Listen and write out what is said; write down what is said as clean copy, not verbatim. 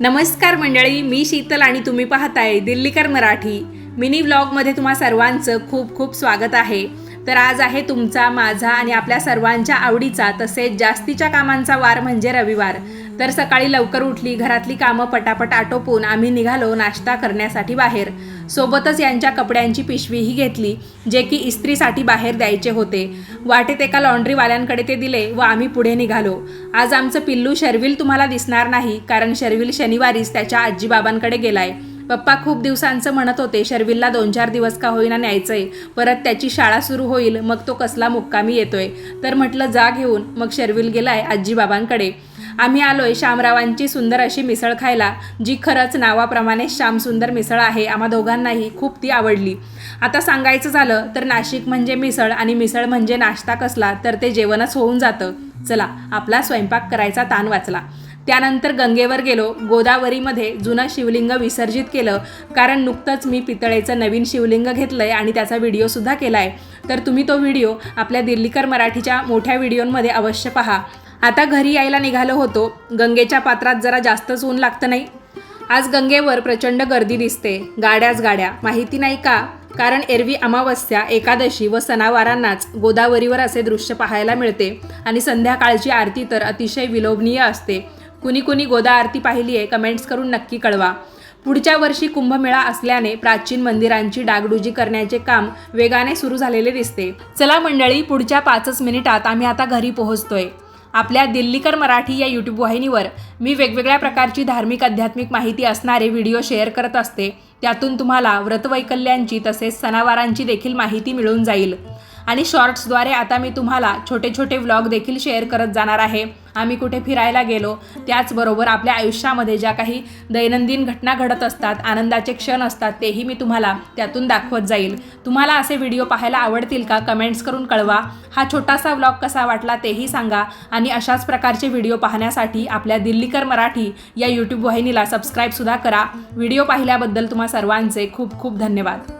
नमस्कार मंडळी, मी शीतल आणि तुम्ही पाहताय दिल्लीकर मराठी मिनी व्लॉगमध्ये तुम्हा सर्वांचं खूप खूप स्वागत आहे। तर आज आहे तुमचा, माझा आणि आपल्या सर्वांच्या आवडीचा तसेच जास्तीच्या कामांचा वार म्हणजे रविवार। तर सकाळी लवकर उठली, घरातली कामं पटापट आटोपून आम्ही निघालो नाश्ता करण्यासाठी बाहेर। सोबतच यांच्या कपड्यांची पिशवीही घेतली जे की इस्त्रीसाठी बाहेर द्यायचे होते। वाटेत एका लॉन्ड्रीवाल्यांकडे ते दिले व आम्ही पुढे निघालो। आज आमचं पिल्लू शर्विल तुम्हाला दिसणार नाही, कारण शर्विल शनिवारीच त्याच्या आजीबाबांकडे गेलाय। पप्पा खूप दिवसांचं म्हणत होते शर्विलला 2-4 दिवस का होईना न्यायचंय, परत त्याची शाळा सुरू होईल मग तो कसला मुक्कामी येतोय। तर म्हटलं जा घेऊन। मग शर्विल गेलाय आजीबाबांकडे। आम्ही आलोय शामरावांची सुंदर अशी मिसळ खायला, जी खरंच नावाप्रमाणे श्याम सुंदर मिसळ आहे। आम्हा दोघांनाही खूप ती आवडली। आता सांगायचं झालं तर नाशिक म्हणजे मिसळ आणि मिसळ म्हणजे नाश्ता कसला तर ते जेवणच होऊन जातं। चला, आपला स्वयंपाक करायचा ताण वाचला। त्यानंतर गंगेवर गेलो। गोदावरीमध्ये जुनं शिवलिंग विसर्जित केलं, कारण नुकतंच मी पितळेचं नवीन शिवलिंग घेतलंय आणि त्याचा व्हिडिओसुद्धा केलाय। तर तुम्ही तो व्हिडिओ आपल्या दिल्लीकर मराठीच्या मोठ्या व्हिडिओमध्ये अवश्य पहा। आता घरी यायला निघालो होतो। गंगेच्या पात्रात जरा जास्तच ऊन लागतं नाही? आज गंगेवर प्रचंड गर्दी दिसते, गाड्याच गाड्या। माहिती नाही का? कारण एरवी अमावस्या, एकादशी व सणावारांनाच गोदावरीवर असे दृश्य पाहायला मिळते आणि संध्याकाळची आरती तर अतिशय विलोभनीय असते। कुणी कुणी गोदा आरती पाहिली आहे कमेंट्स करून नक्की कळवा। पुढच्या वर्षी कुंभमेळा असल्याने प्राचीन मंदिरांची डागडुजी करण्याचे काम वेगाने सुरू झालेले दिसते। चला मंडळी, पुढच्या 5 मिनिटात आम्ही आता घरी पोहोचतोय। आपल्या दिल्लीकर मराठी या यूट्यूब वाहिनीवर मी वेगवेगळ्या प्रकारची धार्मिक आध्यात्मिक माहिती असणारे व्हिडिओ शेअर करत असते। त्यातून तुम्हाला व्रतवैकल्यांची तसेच सणावारांची देखील माहिती मिळून जाईल। आणि शॉर्ट्सद्वारे आता मी तुम्हाला छोटे छोटे व्लॉग देखील शेअर करत जाणार आहे। आम्ही कुठे फिरायला गेलो, त्याचबरोबर आपल्या आयुष्यामध्ये ज्या काही दैनंदिन घटना घडत असतात, आनंदाचे क्षण असतात, तेही मी तुम्हाला त्यातून दाखवत जाईल। तुम्हाला असे व्हिडिओ पाहायला आवडतील का? कमेंट्स करून कळवा। हा छोटासा व्लॉग कसा वाटला तेही सांगा आणि अशाच प्रकारचे व्हिडिओ पाहण्यासाठी आपल्या दिल्लीकर मराठी या यूट्यूब वाहिनीला सबस्क्राईबसुद्धा करा। व्हिडिओ पाहिल्याबद्दल तुम्हा सर्वांचे खूप खूप धन्यवाद।